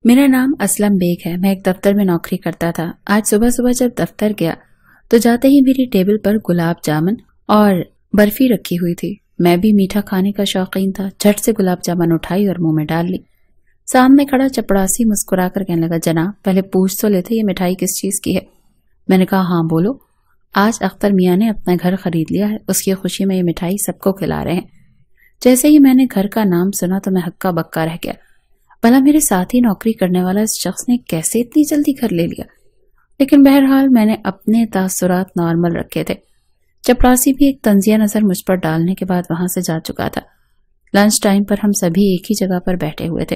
میرا نام اسلم بیگ ہے۔ میں ایک دفتر میں نوکری کرتا تھا۔ آج صبح صبح جب دفتر گیا تو جاتے ہی میری ٹیبل پر گلاب جامن اور برفی رکھی ہوئی تھی۔ میں بھی میٹھا کھانے کا شوقین تھا۔ جھٹ سے گلاب جامن اٹھائی اور منہ میں ڈال لی۔ سامنے کھڑا چپڑاسی مسکرا کر کہنے لگا، جناب پہلے پوچھ تو لیتے یہ مٹھائی کس چیز کی ہے؟ میں نے کہا ہاں بولو۔ آج اختر میاں نے اپنا گھر خرید لیا ہے، اس کی خوشی میں یہ مٹھائی سب کو کھلا رہے ہیں۔ جیسے ہی میں نے گھر کا نام سنا تو میں ہکا بکا رہ گیا۔ بھلا میرے ساتھ ہی نوکری کرنے والا اس شخص نے کیسے اتنی جلدی گھر لے لیا؟ لیکن بہرحال میں نے اپنے تاثرات نارمل رکھے تھے۔ چپڑاسی بھی ایک طنزیہ نظر مجھ پر ڈالنے کے بعد وہاں سے جا چکا تھا۔ لنچ ٹائم پر ہم سبھی ایک ہی جگہ پر بیٹھے ہوئے تھے۔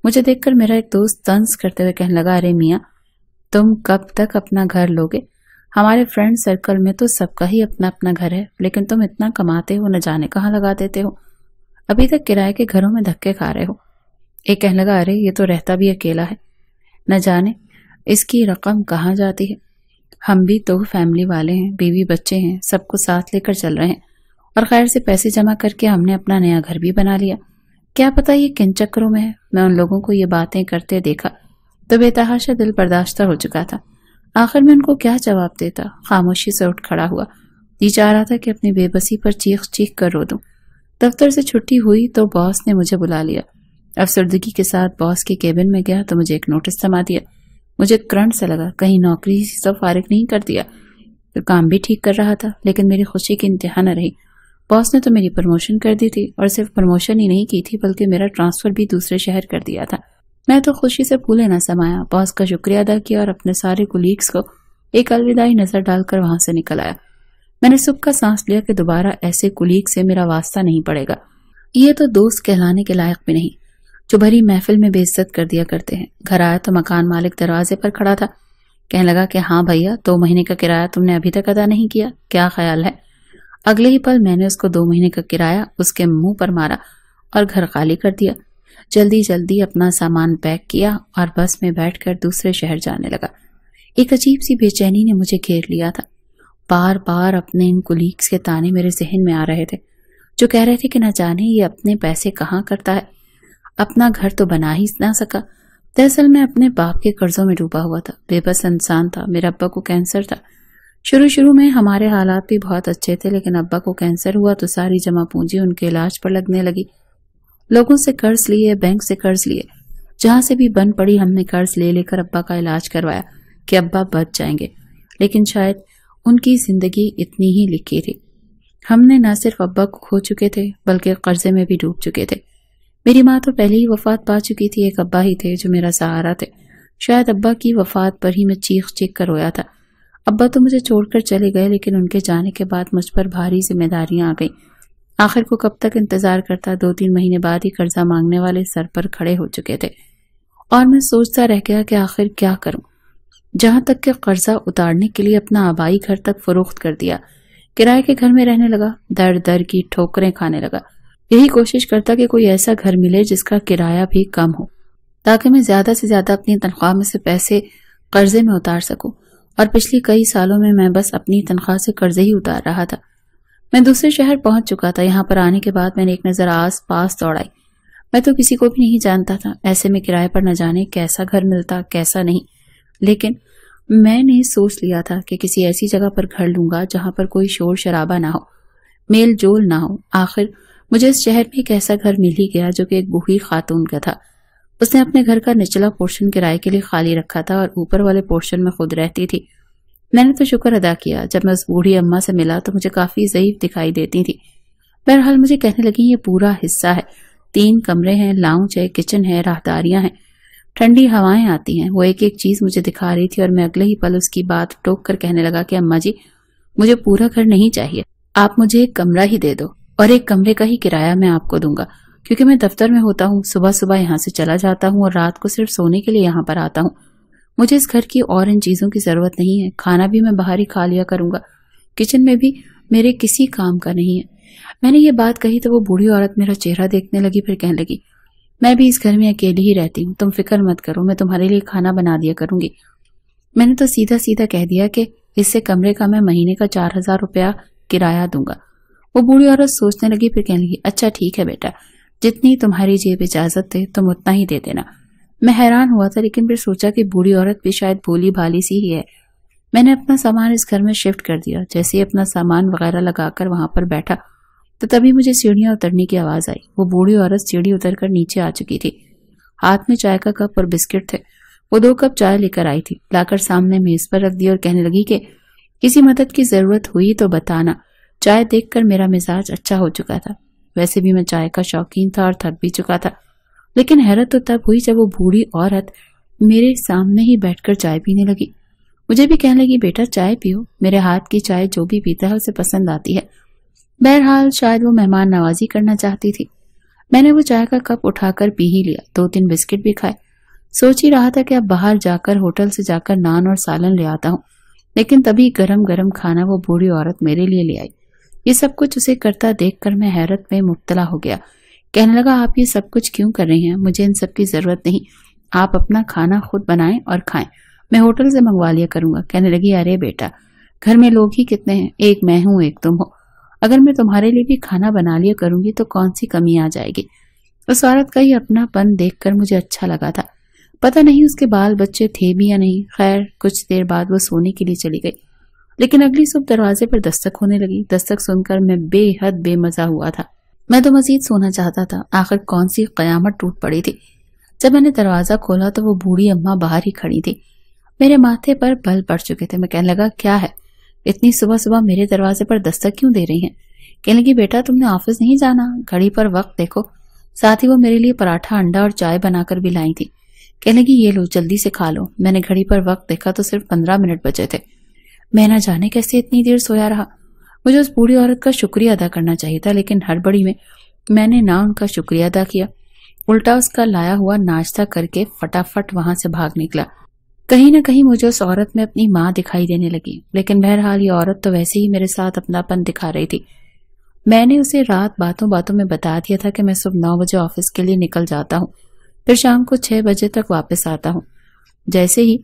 مجھے دیکھ کر میرا ایک دوست طنز کرتے ہوئے کہنے لگا، ارے میاں تم کب تک اپنا گھر لوگے؟ ہمارے فرینڈ سرکل میں تو سب کا ہی اپنا اپنا گھر ہے، لیکن تم اتنا کماتے ہو، نہ جانے کہاں لگا دیتے ہو، ابھی تک کرائے کے گھروں میں دھکے کھا رہے ہو۔ ایک کہنے لگا، ارے یہ تو رہتا بھی اکیلا ہے، نہ جانے اس کی رقم کہاں جاتی ہے۔ ہم بھی تو فیملی والے ہیں، بیوی بچے ہیں، سب کو ساتھ لے کر چل رہے ہیں، اور خیر سے پیسے جمع کر کے ہم نے اپنا نیا گھر بھی بنا لیا۔ کیا پتا یہ کن چکروں میں ہے۔ میں ان لوگوں کو یہ باتیں کرتے دیکھا تو بے تحاشا دل برداشتہ ہو چکا تھا۔ آخر میں ان کو کیا جواب دیتا؟ خاموشی سے اٹھ کھڑا ہوا۔ جی چاہ رہا تھا کہ اپنی بے بسی پر چیخ چیخ کر رو دوں۔ دفتر سے چھٹی ہوئی تو باس نے مجھے بلا لیا۔ افسردگی کے ساتھ باس کے کیبن میں گیا تو مجھے ایک نوٹس تھما دیا۔ مجھے کرنٹ سے لگا کہیں نوکری سے فارغ نہیں کر دیا۔ تو کام بھی ٹھیک کر رہا تھا، لیکن میری خوشی کی انتہا نہ رہی۔ باس نے تو میری پروموشن کر دی تھی، اور صرف پروموشن ہی نہیں کی تھی بلکہ میرا ٹرانسفر بھی دوسرے شہر کر دیا تھا۔ میں تو خوشی سے پھولے نہ سمایا۔ باس کا شکریہ ادا کیا اور اپنے سارے کولیگز کو ایک الوداعی نظر ڈال کر وہاں سے نکل آیا۔ میں نے سکھ کا سانس لیا کہ دوبارہ ایسے کولیگ سے میرا واسطہ نہیں پڑے گا۔ یہ تو دوست کہلانے کے لائق بھی نہیں، جو بھری محفل میں بے عزت کر دیا کرتے ہیں۔ گھر آیا تو مکان مالک دروازے پر کھڑا تھا۔ کہنے لگا کہ ہاں بھیا 2 مہینے کا کرایہ تم نے ابھی تک ادا نہیں کیا، کیا خیال ہے؟ اگلے ہی پل میں نے اس کو 2 مہینے کا کرایہ اس کے منہ پر مارا اور گھر خالی کر دیا۔ جلدی جلدی اپنا سامان پیک کیا اور بس میں بیٹھ کر دوسرے شہر جانے لگا۔ ایک عجیب سی بے چینی نے مجھے گھیر لیا تھا۔ بار بار اپنے ان کولیگز کے تانے میرے ذہن میں آ رہے تھے، جو کہہ رہے تھے کہ نہ جانے یہ اپنے پیسے کہاں کرتا ہے، اپنا گھر تو بنا ہی نہ سکا۔ دراصل میں اپنے باپ کے قرضوں میں ڈوبا ہوا تھا، بے بس انسان تھا۔ میرے ابا کو کینسر تھا۔ شروع میں ہمارے حالات بھی بہت اچھے تھے، لیکن ابا کو کینسر ہوا تو ساری جمع پونجی ان کے علاج پر لگنے لگی۔ لوگوں سے قرض لیے، بینک سے قرض لیے، جہاں سے بھی بن پڑی ہم نے قرض لے لے کر ابا کا علاج کروایا کہ ابا بچ جائیں گے، لیکن شاید ان کی زندگی اتنی ہی لکھی تھی۔ ہم نے نہ صرف ابا کو کھو چکے تھے بلکہ قرضے میں بھی ڈوب چکے تھے۔ میری ماں تو پہلے ہی وفات پا چکی تھی، ایک ابا ہی تھے جو میرا سہارا تھے۔ شاید ابا کی وفات پر ہی میں چیخ چیخ کر رویا تھا۔ ابا تو مجھے چھوڑ کر چلے گئے، لیکن ان کے جانے کے بعد مجھ پر بھاری ذمہ داریاں آ گئیں۔ آخر کو کب تک انتظار کرتا؟ 2-3 مہینے بعد ہی قرضہ مانگنے والے سر پر کھڑے ہو چکے تھے، اور میں سوچتا رہ گیا کہ آخر کیا کروں۔ جہاں تک کہ قرضہ اتارنے کے لیے اپنا آبائی گھر تک فروخت کر دیا، کرائے کے گھر میں رہنے لگا، در در کی ٹھوکریں کھانے لگا۔ یہی کوشش کرتا کہ کوئی ایسا گھر ملے جس کا کرایہ بھی کم ہو، تاکہ میں زیادہ سے زیادہ اپنی تنخواہ میں سے پیسے قرضے میں اتار سکوں، اور پچھلی کئی سالوں میں بس اپنی تنخواہ سے قرضے ہی اتار رہا تھا۔ میں دوسرے شہر پہنچ چکا تھا۔ یہاں پر آنے کے بعد میں نے ایک نظر آس پاس دوڑائی۔ میں تو کسی کو بھی نہیں جانتا تھا، ایسے میں کرائے پر نہ جانے کیسا گھر ملتا کیسا نہیں، لیکن میں نے سوچ لیا تھا کہ کسی ایسی جگہ پر گھر لوں گا جہاں پر کوئی شور شرابہ نہ ہو، میل جول نہ ہو۔ آخر مجھے اس شہر میں ایک ایسا گھر مل ہی گیا جو کہ ایک بوڑھی خاتون کا تھا۔ اس نے اپنے گھر کا نچلا پورشن کرائے کے لیے خالی رکھا تھا اور اوپر والے پورشن میں خود رہتی تھی۔ میں نے تو شکر ادا کیا۔ جب میں اس بوڑھی اماں سے ملا تو مجھے کافی ضعیف دکھائی دیتی تھی۔ بہرحال مجھے کہنے لگی یہ پورا حصہ ہے، 3 کمرے ہیں، لاؤنج ہے، کچن ہے، راہداریاں ہیں، ٹھنڈی ہوائیں آتی ہیں۔ وہ ایک ایک چیز مجھے دکھا رہی تھی، اور میں اگلے ہی پل اس کی بات ٹوک کر کہنے لگا کہ اماں جی مجھے پورا گھر نہیں چاہیے، آپ مجھے ایک کمرہ ہی دے دو، اور ایک کمرے کا ہی کرایہ میں آپ کو دوں گا، کیونکہ میں دفتر میں ہوتا ہوں، صبح صبح یہاں سے چلا جاتا ہوں اور رات کو صرف سونے کے لیے یہاں پر آتا ہوں۔ مجھے اس گھر کی اور ان چیزوں کی ضرورت نہیں ہے، کھانا بھی میں باہر ہی کھا لیا کروں گا، کچن میں بھی میرے کسی کام کا نہیں ہے۔ میں نے یہ بات کہی تو وہ بوڑھی عورت میرا چہرہ دیکھنے لگی، پھر کہنے لگی میں بھی اس گھر میں اکیلی ہی رہتی ہوں، تم فکر مت کرو، میں تمہارے لیے کھانا بنا دیا کروں گی۔ میں نے تو سیدھا سیدھا کہہ دیا کہ اس سے کمرے کا میں مہینے کا 4000 روپیہ کرایہ دوں گا۔ وہ بوڑھی عورت سوچنے لگی، پھر کہنے لگی اچھا ٹھیک ہے بیٹا، جتنی تمہاری جیب اجازت دے تم اتنا ہی دے دینا۔ میں حیران ہوا تھا، لیکن پھر سوچا کہ بوڑھی عورت بھی شاید بھولی بھالی سی ہی ہے۔ میں نے اپنا سامان اس گھر میں شفٹ کر دیا۔ جیسے ہی اپنا سامان وغیرہ لگا کر وہاں پر بیٹھا تو تبھی مجھے سیڑھیاں اترنے کی آواز آئی۔ وہ بوڑھی عورت سیڑھی اتر کر نیچے آ چکی تھی۔ ہاتھ میں چائے کا کپ اور بسکٹ تھے۔ وہ 2 کپ چائے لے کر آئی تھی، لا کر سامنے میز پر رکھ دی اور کہنے لگی کہ کسی مدد کی ضرورت ہوئی تو بتانا۔ چائے دیکھ کر میرا مزاج اچھا ہو چکا تھا۔ ویسے بھی میں چائے کا شوقین تھا اور تھک بھی چکا تھا، لیکن حیرت تو تب ہوئی جب وہ بوڑھی عورت میرے سامنے ہی بیٹھ کر چائے پینے لگی۔ مجھے بھی کہنے لگی، بیٹا چائے پیو، میرے ہاتھ کی چائے جو بھی پیتا ہے اسے پسند آتی ہے۔ بہرحال شاید وہ مہمان نوازی کرنا چاہتی تھی۔ میں نے وہ چائے کا کپ اٹھا کر پی ہی لیا، 2-3 بسکٹ بھی کھائے۔ سوچ ہی رہا تھا کہ اب باہر جا کر ہوٹل سے جا کر نان اور سالن لے آتا ہوں، لیکن تبھی گرم گرم کھانا وہ بوڑھی عورت میرے لیے لے آئی۔ یہ سب کچھ اسے کرتا دیکھ کر میں حیرت میں مبتلا ہو گیا۔ کہنے لگا، آپ یہ سب کچھ کیوں کر رہی ہیں؟ مجھے ان سب کی ضرورت نہیں، آپ اپنا کھانا خود بنائیں اور کھائیں، میں ہوٹل سے منگوا لیا کروں گا۔ کہنے لگی، ارے بیٹا، گھر میں لوگ ہی کتنے ہیں، ایک میں ہوں ایک تم ہو، اگر میں تمہارے لیے بھی کھانا بنا لیا کروں گی تو کون سی کمی آ جائے گی۔ اس عورت کا یہ اپنا پن دیکھ کر مجھے اچھا لگا تھا۔ پتہ نہیں اس کے بال بچے تھے بھی یا نہیں۔ خیر کچھ دیر بعد وہ سونے کے لیے چلی گئی، لیکن اگلی صبح دروازے پر دستک ہونے لگی۔ دستک سن کر میں بے حد بے مزہ ہوا تھا۔ میں تو مزید سونا چاہتا تھا، آخر کون سی قیامت ٹوٹ پڑی تھی۔ جب میں نے دروازہ کھولا تو وہ بوڑھی اماں باہر ہی کھڑی تھی۔ میرے ماتھے پر بل پڑ چکے تھے۔ میں کہنے لگا، کیا ہے، اتنی صبح صبح میرے دروازے پر دستک کیوں دے رہی ہیں؟ کہنے لگی، بیٹا تم نے آفس نہیں جانا؟ گھڑی پر وقت دیکھو۔ ساتھ ہی وہ میرے لیے پراٹھا، انڈا اور چائے بنا کر بھی لائی تھی۔ کہنے لگی، یہ لو جلدی سے کھا لو۔ میں نے گھڑی پر وقت دیکھا تو صرف 15 منٹ بچے تھے۔ میں نہ جانے کیسے اتنی دیر سویا رہا۔ مجھے اس بوڑھی عورت کا شکریہ ادا کرنا چاہیے تھا، لیکن ہڑبڑی میں نے نہ ان کا شکریہ ادا کیا، الٹا اس کا لایا ہوا ناشتہ کر کے فٹافٹ وہاں سے بھاگ نکلا۔ کہیں نہ کہیں مجھے اس عورت میں اپنی ماں دکھائی دینے لگی، لیکن بہرحال یہ عورت تو ویسے ہی میرے ساتھ اپنا پن دکھا رہی تھی۔ میں نے اسے رات باتوں باتوں میں بتا دیا تھا کہ میں صبح 9 بجے آفس کے لیے نکل جاتا ہوں، پھر شام کو 6 بجے تک واپس آتا ہوں۔ جیسے ہی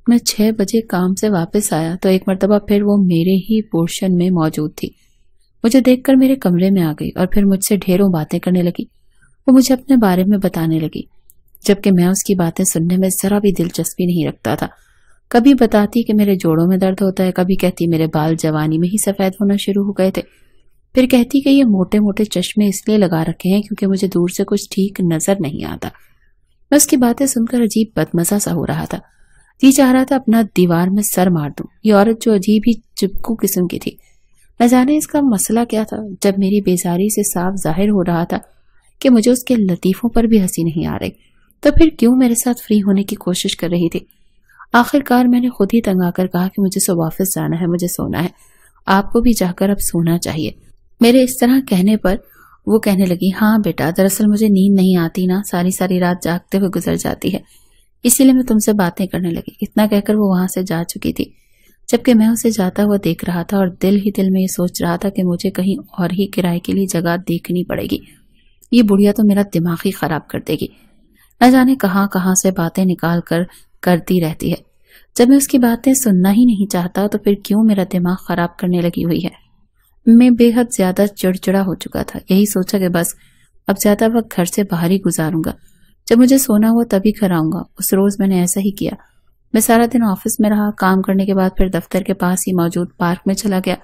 میں 6 بجے کام سے واپس آیا تو ایک مرتبہ پھر وہ میرے ہی پورشن میں موجود تھی۔ مجھے دیکھ کر میرے کمرے میں آ گئی اور پھر مجھ سے ڈھیروں باتیں کرنے لگی۔ وہ مجھے اپنے بارے میں بتانے لگی، جبکہ میں اس کی باتیں سننے میں ذرا بھی دلچسپی نہیں رکھتا تھا۔ کبھی بتاتی کہ میرے جوڑوں میں درد ہوتا ہے، کبھی کہتی میرے بال جوانی میں ہی سفید ہونا شروع ہو گئے تھے، پھر کہتی کہ یہ موٹے موٹے چشمے اس لیے لگا رکھے ہیں کیونکہ مجھے دور سے کچھ ٹھیک نظر نہیں آتا۔ میں اس کی باتیں سن کر عجیب بدمزہ سا ہو رہا تھا، جی چاہ رہا تھا اپنا دیوار میں سر مار دوں۔ یہ عورت جو عجیب ہی چپکو قسم کی تھی، نہ جانے اس کا مسئلہ کیا تھا۔ جب میری بیزاری سے صاف ظاہر ہو رہا تھا کہ مجھے اس کے لطیفوں پر بھی ہنسی نہیں آ رہی، تو پھر کیوں میرے ساتھ فری ہونے کی کوشش کر رہی تھی؟ آخر کار میں نے خود ہی تنگ آ کر کہا کہ مجھے صبح آفس جانا ہے، مجھے سونا ہے، آپ کو بھی جا کر اب سونا چاہیے۔ میرے اس طرح کہنے پر وہ کہنے لگی، ہاں بیٹا، دراصل مجھے نیند نہیں آتی نا، ساری رات جاگتے ہوئے گزر جاتی ہے، اسی لیے میں تم سے باتیں کرنے لگی۔ اتنا کہہ کر وہ وہاں سے جا چکی تھی، جبکہ میں اسے جاتا ہوا دیکھ رہا تھا اور دل ہی دل میں یہ سوچ رہا تھا کہ مجھے کہیں اور ہی کرائے کے لیے جگہ دیکھنی پڑے گی۔ یہ بڑھیا تو میرا دماغ ہی خراب کر دے گی، نہ جانے کہاں کہاں سے باتیں نکال کر کرتی رہتی ہے۔ جب میں اس کی باتیں سننا ہی نہیں چاہتا تو پھر کیوں میرا دماغ خراب کرنے لگی ہوئی ہے؟ میں بے حد زیادہ چڑچڑا ہو چکا تھا۔ یہی سوچا کہ بس اب زیادہ وقت گھر سے باہر ہی گزاروں گا، جب مجھے سونا ہوا تبھی گھر آؤں گا۔ اس روز میں نے ایسا ہی کیا۔ میں سارا دن آفس میں رہا، کام کرنے کے بعد پھر دفتر کے پاس ہی موجود پارک میں چلا گیا،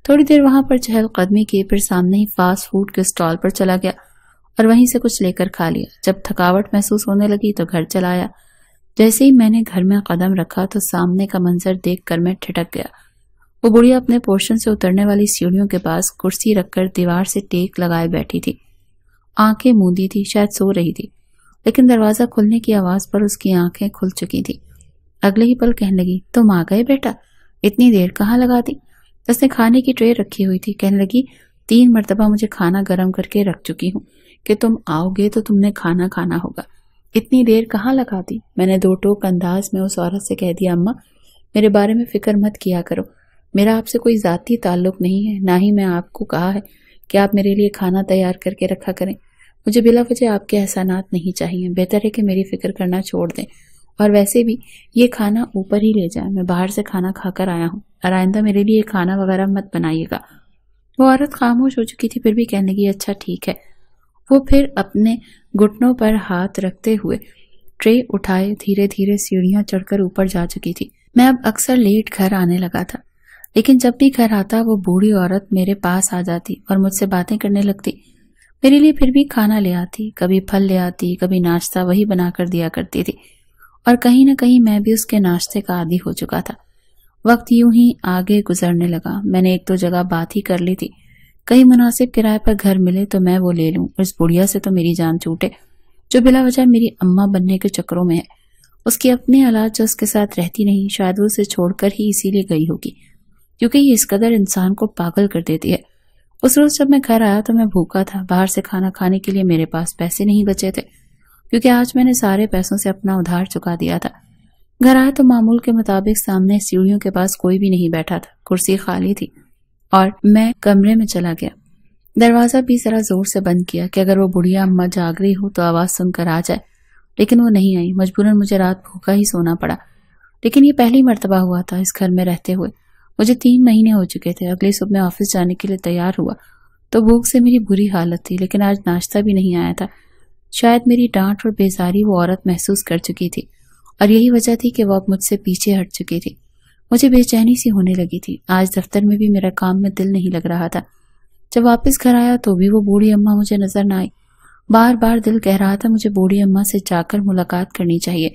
تھوڑی دیر وہاں پر چہل قدمی کی، پھر سامنے ہی فاسٹ فوڈ کے اسٹال پر چلا گیا اور وہیں سے کچھ لے کر کھا لیا۔ جب تھکاوٹ محسوس ہونے لگی تو گھر چلا آیا۔ جیسے ہی میں نے گھر میں قدم رکھا تو سامنے کا منظر دیکھ کر میں ٹھٹک گیا۔ وہ بڑھیا اپنے پورشن سے اترنے والی سیڑھیوں کے پاس کرسی رکھ کر دیوار سے ٹیک لگائے بیٹھی تھی، آنکھیں موندی تھی، شاید سو رہی تھی، لیکن دروازہ کھلنے کی آواز پر اس کی آنکھیں کھل چکی تھی۔ اگلے ہی پل کہنے لگی، تم آ گئے بیٹا، اتنی دیر کہاں لگا دی؟ اس نے کھانے کی ٹرے رکھی ہوئی تھی۔ کہنے لگی، 3 مرتبہ مجھے کھانا گرم کر کے رکھ چکی ہوں کہ تم آؤ گے تو تم نے کھانا کھانا ہوگا، اتنی دیر کہاں لگا دی؟ میں نے 2 ٹوک انداز میں اس عورت سے کہہ دیا، اماں میرے بارے میں فکر مت کیا کرو، میرا آپ سے کوئی ذاتی تعلق نہیں ہے، نہ ہی میں آپ کو کہا ہے کہ آپ میرے لیے کھانا تیار کر کے رکھا کریں، مجھے بلا وجہ آپ کے احسانات نہیں چاہیے، بہتر ہے کہ میری فکر کرنا چھوڑ دیں، اور ویسے بھی یہ کھانا اوپر ہی لے جائیں، میں باہر سے کھانا کھا کر آیا ہوں، اور آئندہ میرے لیے کھانا وغیرہ مت بنائیے گا۔ وہ عورت خاموش ہو چکی تھی، پھر بھی کہنے لگی، اچھا ٹھیک ہے۔ وہ پھر اپنے گھٹنوں پر ہاتھ رکھتے ہوئے ٹرے اٹھائے دھیرے دھیرے سیڑھیاں چڑھ کر اوپر جا چکی تھی۔ میں اب اکثر لیٹ گھر آنے لگا تھا، لیکن جب بھی گھر آتا وہ بوڑھی عورت میرے پاس آ جاتی اور مجھ سے باتیں کرنے لگتی۔ میرے لیے پھر بھی کھانا لے آتی، کبھی پھل لے آتی، کبھی ناشتہ وہی بنا کر دیا کرتی تھی، اور کہیں نہ کہیں میں بھی اس کے ناشتے کا عادی ہو چکا تھا۔ وقت یوں ہی آگے گزرنے لگا۔ میں نے ایک دو جگہ بات ہی کر لی تھی، کہیں مناسب کرائے پر گھر ملے تو میں وہ لے لوں، اس بڑھیا سے تو میری جان چھوٹے جو بلا وجہ میری اماں بننے کے چکروں میں ہے۔ اس کی اپنی اولاد جو اس کے ساتھ رہتی نہیں، شاید وہ اسے چھوڑ کر ہی اسی لیے گئی ہوگی، کیونکہ یہ اس قدر انسان کو پاگل کر دیتی ہے۔ اس روز جب میں گھر آیا تو میں بھوکا تھا، باہر سے کھانا کھانے کے لیے میرے پاس پیسے نہیں بچے تھے، کیونکہ آج میں نے سارے پیسوں سے اپنا ادھار چکا دیا تھا۔ گھر آیا تو معمول کے مطابق سامنے سیڑھیوں کے پاس کوئی بھی نہیں بیٹھا تھا، کرسی خالی تھی، اور میں کمرے میں چلا گیا۔ دروازہ بھی ذرا زور سے بند کیا کہ اگر وہ بڑھیا اماں جاگ رہی ہو تو آواز سن کر آ جائے، لیکن وہ نہیں آئی۔ مجبوراً مجھے رات بھوکا ہی سونا پڑا، لیکن یہ پہلی مرتبہ ہوا تھا اس گھر میں رہتے ہوئے۔ مجھے 3 مہینے ہو چکے تھے۔ اگلی صبح میں آفس جانے کے لیے تیار ہوا تو بھوک سے میری بری حالت تھی، لیکن آج ناشتہ بھی نہیں آیا تھا۔ شاید میری ڈانٹ اور بیزاری وہ عورت محسوس کر چکی تھی، اور یہی وجہ تھی کہ وہ اب مجھ سے پیچھے ہٹ چکی تھی۔ مجھے بے چینی سی ہونے لگی تھی۔ آج دفتر میں بھی میرا کام میں دل نہیں لگ رہا تھا۔ جب واپس گھر آیا تو بھی وہ بوڑھی اماں مجھے نظر نہ آئی۔ بار بار دل کہہ رہا تھا مجھے بوڑھی اماں سے جا کر ملاقات کرنی چاہیے۔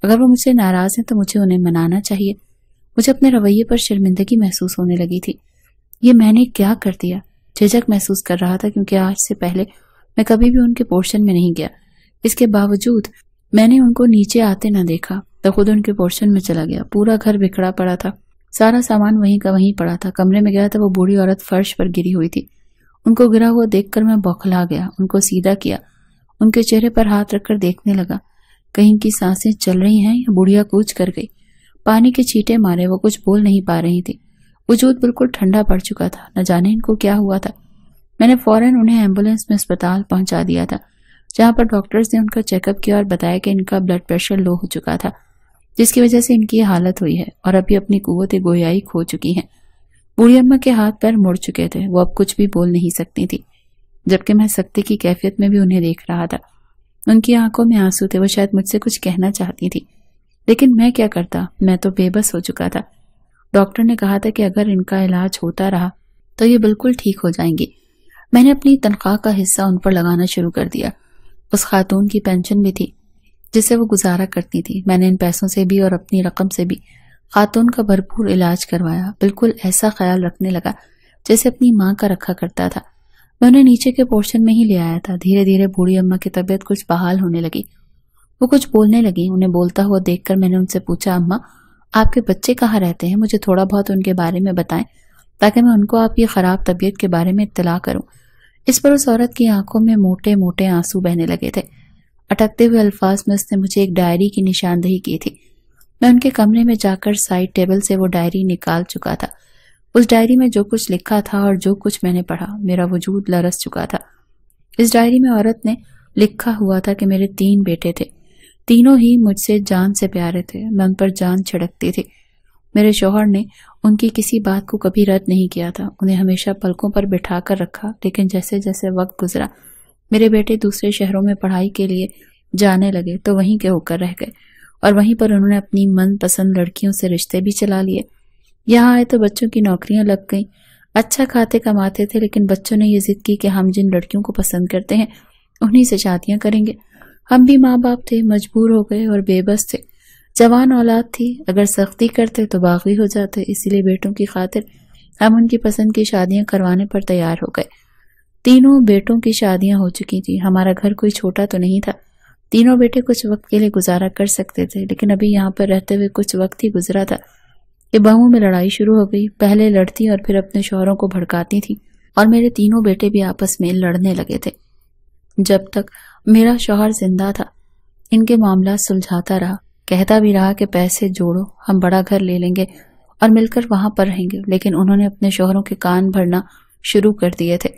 اگر وہ مجھ سے ناراض ہیں تو مجھے انہیں منانا چاہیے۔ مجھے اپنے رویے پر شرمندگی محسوس ہونے لگی تھی۔ یہ میں نے کیا کر دیا؟ جھجک محسوس کر رہا تھا، کیونکہ آج سے پہلے میں کبھی بھی ان کے پورشن میں نہیں گیا۔ اس کے باوجود میں نے ان کو نیچے آتے نہ دیکھا تو خود ان کے پورشن میں چلا گیا۔ پورا گھر بکھرا پڑا تھا، سارا سامان وہیں کا وہیں پڑا تھا۔ کمرے میں گیا تو وہ بوڑھی عورت فرش پر گری ہوئی تھی۔ ان کو گرا ہوا دیکھ کر میں بوکھلا گیا۔ ان کو سیدھا کیا، ان کے چہرے پر ہاتھ رکھ کر دیکھنے لگا، کہیں کی سانسیں چل رہی ہیں یا بوڑھیا کوچ کر گئی۔ پانی کے چھینٹے مارے، وہ کچھ بول نہیں پا رہی تھی۔ وجود بالکل ٹھنڈا پڑ چکا تھا، نہ جانے ان کو کیا ہوا تھا۔ میں نے فوراً انہیں ایمبولینس میں اسپتال پہنچا دیا تھا، جہاں پر ڈاکٹرز نے ان کا چیک اپ کیا اور بتایا کہ ان کا بلڈ پریشر لو ہو چکا تھا، جس کی وجہ سے ان کی یہ حالت ہوئی ہے، اور ابھی اپنی قوت گویائی کھو چکی ہیں۔ بوڑھی اماں کے ہاتھ پیر مڑ چکے تھے، وہ اب کچھ بھی بول نہیں سکتی تھی، جبکہ میں سکتے کی کیفیت میں بھی انہیں دیکھ رہا تھا۔ ان کی آنکھوں میں آنسو تھے، وہ شاید مجھ سے کچھ کہنا چاہتی تھی، لیکن میں کیا کرتا، میں تو بے بس ہو چکا تھا۔ ڈاکٹر نے کہا تھا کہ اگر ان کا علاج ہوتا رہا تو یہ بالکل ٹھیک ہو جائیں گی۔ میں نے اپنی تنخواہ کا حصہ ان پر لگانا شروع کر دیا۔ اس خاتون کی پینشن بھی تھی جس سے وہ گزارا کرتی تھی۔ میں نے ان پیسوں سے بھی اور اپنی رقم سے بھی خاتون کا بھرپور علاج کروایا، بالکل ایسا خیال رکھنے لگا جیسے اپنی ماں کا رکھا کرتا تھا۔ میں انہیں نیچے کے پورشن میں ہی لے آیا تھا۔ دھیرے دھیرے بوڑھی اماں کی طبیعت کچھ بحال ہونے لگی، وہ کچھ بولنے لگی۔ انہیں بولتا ہوا دیکھ کر میں نے ان سے پوچھا، اماں آپ کے بچے کہاں رہتے ہیں؟ مجھے تھوڑا بہت ان کے بارے میں بتائیں تاکہ میں ان کو آپ کی خراب طبیعت کے بارے میں اطلاع کروں۔ اس پر اس عورت کی آنکھوں میں موٹے موٹے آنسو بہنے لگے تھے۔ اٹکتے ہوئے الفاظ میں اس نے مجھے ایک ڈائری کی نشاندہی کی تھی۔ میں ان کے کمرے میں جا کر سائڈ ٹیبل سے وہ ڈائری نکال چکا تھا۔ اس ڈائری میں جو کچھ لکھا تھا اور جو کچھ میں نے پڑھا، میرا وجود لرز چکا تھا۔ اس ڈائری میں عورت نے لکھا ہوا تھا کہ میرے 3 بیٹے تھے، تینوں ہی مجھ سے جان سے پیارے تھے، میں ان پر جان چھڑکتی تھی۔ میرے شوہر نے ان کی کسی بات کو کبھی رد نہیں کیا تھا، انہیں ہمیشہ پلکوں پر بٹھا کر رکھا، لیکن جیسے جیسے وقت گزرا میرے بیٹے دوسرے شہروں میں پڑھائی کے لیے جانے لگے تو وہیں کے ہو کر رہ گئے، اور وہیں پر انہوں نے اپنی من پسند لڑکیوں سے رشتے بھی چلا لیے۔ یہاں آئے تو بچوں کی نوکریاں لگ گئیں، اچھا کھاتے کماتے تھے، لیکن بچوں نے یہ ضد کی کہ ہم جن لڑکیوں کو پسند کرتے ہیں انہی سے شادیاں کریں گے۔ ہم بھی ماں باپ تھے، مجبور ہو گئے اور بے بس تھے، جوان اولاد تھی، اگر سختی کرتے تو باغی ہو جاتے، اسی لیے بیٹوں کی خاطر ہم ان کی پسند کی شادیاں کروانے پر تیار ہو گئے۔ تینوں بیٹوں کی شادیاں ہو چکی تھی، ہمارا گھر کوئی چھوٹا تو نہیں تھا، تینوں بیٹے کچھ وقت کے لیے گزارا کر سکتے تھے، لیکن ابھی یہاں پر رہتے ہوئے کچھ وقت ہی گزرا تھا کہ بہوؤں میں لڑائی شروع ہو گئی۔ پہلے لڑتی اور پھر اپنے شوہروں کو بھڑکاتی تھی، اور میرے تینوں بیٹے بھی آپس میں لڑنے لگے تھے۔ جب تک میرا شوہر زندہ تھا ان کے معاملات سلجھاتا رہا، کہتا بھی رہا کہ پیسے جوڑو، ہم بڑا گھر لے لیں گے اور مل کر وہاں پر رہیں گے، لیکن انہوں نے اپنے شوہروں کے کان بھرنا شروع کر دیے تھے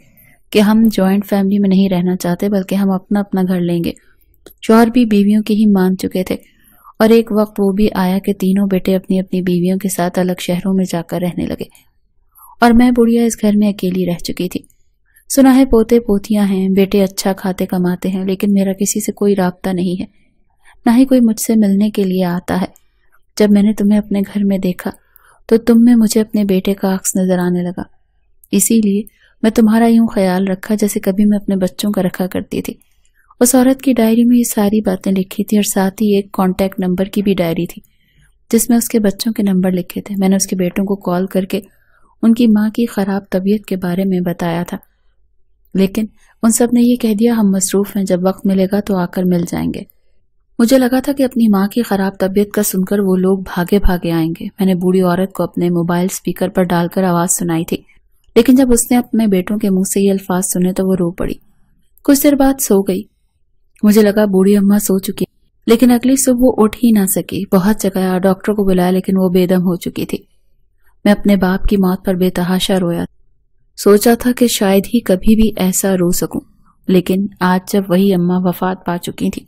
کہ ہم جوائنٹ فیملی میں نہیں رہنا چاہتے، بلکہ ہم اپنا اپنا گھر لیں گے۔ شوہر بھی بیویوں کی ہی مان چکے تھے، اور ایک وقت وہ بھی آیا کہ تینوں بیٹے اپنی اپنی بیویوں کے ساتھ الگ شہروں میں جا کر رہنے لگے، اور میں بڑھیا اس گھر میں اکیلی رہ چکی تھی۔ سنا ہے پوتے پوتیاں ہیں، بیٹے اچھا کھاتے کماتے ہیں، لیکن میرا کسی سے کوئی رابطہ نہیں ہے۔ نہ ہی کوئی مجھ سے ملنے کے لیے آتا ہے۔ جب میں نے تمہیں اپنے گھر میں دیکھا تو تم میں مجھے اپنے بیٹے کا عکس نظر آنے لگا، اسی لیے میں تمہارا یوں خیال رکھا جیسے کبھی میں اپنے بچوں کا رکھا کرتی تھی۔ اس عورت کی ڈائری میں یہ ساری باتیں لکھی تھی اور ساتھ ہی ایک کانٹیکٹ نمبر کی بھی ڈائری تھی جس میں اس کے بچوں کے نمبر لکھے تھے۔ میں نے اس کے بیٹوں کو کال کر کے ان کی ماں کی خراب طبیعت کے بارے میں بتایا تھا، لیکن ان سب نے یہ کہہ دیا ہم مصروف ہیں، جب وقت ملے گا تو آ کر مل جائیں گے۔ مجھے لگا تھا کہ اپنی ماں کی خراب طبیعت کا سن کر وہ لوگ بھاگے بھاگے آئیں گے۔ میں نے بوڑھی عورت کو اپنے موبائل سپیکر پر ڈال کر آواز سنائی تھی، لیکن جب اس نے اپنے بیٹوں کے منہ سے یہ الفاظ سنے تو وہ رو پڑی۔ کچھ دیر بعد سو گئی۔ مجھے لگا بوڑھی اماں سو چکی، لیکن اگلی صبح وہ اٹھ ہی نہ سکی۔ بہت جگایا، ڈاکٹر کو بلایا، لیکن وہ بے دم ہو چکی تھی۔ میں اپنے باپ کی موت پر بے تحاشا رویا، سوچا تھا کہ شاید ہی کبھی بھی ایسا رو سکوں، لیکن آج جب وہی اماں وفات پا چکی تھی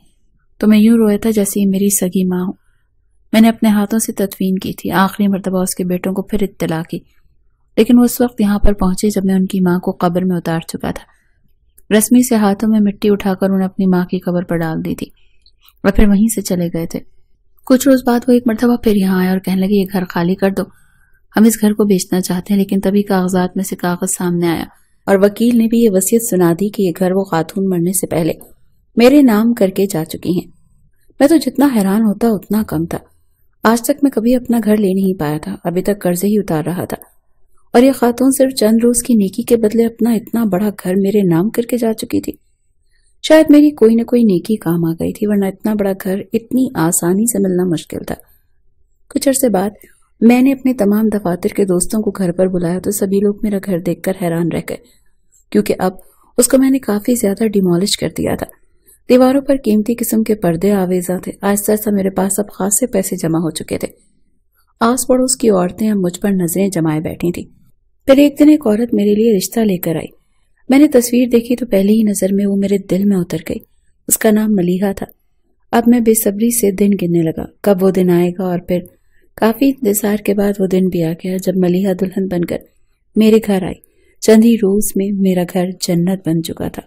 تو میں یوں رویا تھا جیسے یہ میری سگی ماں ہو۔ میں نے اپنے ہاتھوں سے تدفین کی تھی، آخری مرتبہ اس کے بیٹوں کو پھر اطلاع کی، لیکن وہ اس وقت یہاں پر پہنچے جب میں ان کی ماں کو قبر میں اتار چکا تھا۔ رسمی سے ہاتھوں میں مٹی اٹھا کر انہیں اپنی ماں کی قبر پر ڈال دی تھی اور پھر وہیں سے چلے گئے تھے۔ کچھ روز بعد وہ ایک مرتبہ پھر یہاں آیا اور کہنے لگے یہ گھر خالی کر دو، ہم اس گھر کو بیچنا چاہتے ہیں۔ لیکن تبھی کاغذات میں سے کاغذ سامنے آیا اور وکیل نے بھی یہ وصیت سنا دی کہ یہ گھر وہ خاتون مرنے سے پہلے میرے نام کر کے جا چکی ہیں۔ میں تو جتنا حیران ہوتا اتنا کم تھا۔ آج تک میں کبھی اپنا گھر لے نہیں پایا تھا، ابھی تک قرضے ہی اتار رہا تھا، اور یہ خاتون صرف چند روز کی نیکی کے بدلے اپنا اتنا بڑا گھر میرے نام کر کے جا چکی تھی۔ شاید میری کوئی نہ کوئی نیکی کام آ گئی تھی، ورنہ اتنا بڑا گھر اتنی آسانی سے ملنا مشکل تھا۔ کچھ عرصے بعد میں نے اپنے تمام دفاتر کے دوستوں کو گھر پر بلایا تو سبھی لوگ میرا گھر دیکھ کر حیران رہ گئے، کیونکہ اب اس کو میں نے کافی زیادہ ڈیمالش کر دیا تھا۔ دیواروں پر قیمتی قسم کے پردے آویزاں تھے۔ آہستہ آہستہ میرے پاس اب خاصے پیسے جمع ہو چکے تھے۔ آس پڑوس کی عورتیں اب مجھ پر نظریں جمائے بیٹھی تھیں۔ پھر ایک دن ایک عورت میرے لیے رشتہ لے کر آئی۔ میں نے تصویر دیکھی تو پہلی ہی نظر میں وہ میرے دل میں اتر گئی۔ اس کا نام ملیحہ تھا۔ اب میں بے صبری سے دن گننے لگا، کب وہ دن آئے گا، اور پھر کافی انتظار کے بعد وہ دن بھی آ گیا جب ملیحہ دلہن بن کر میرے گھر آئی۔ چند ہی روز میں میرا گھر جنت بن چکا تھا۔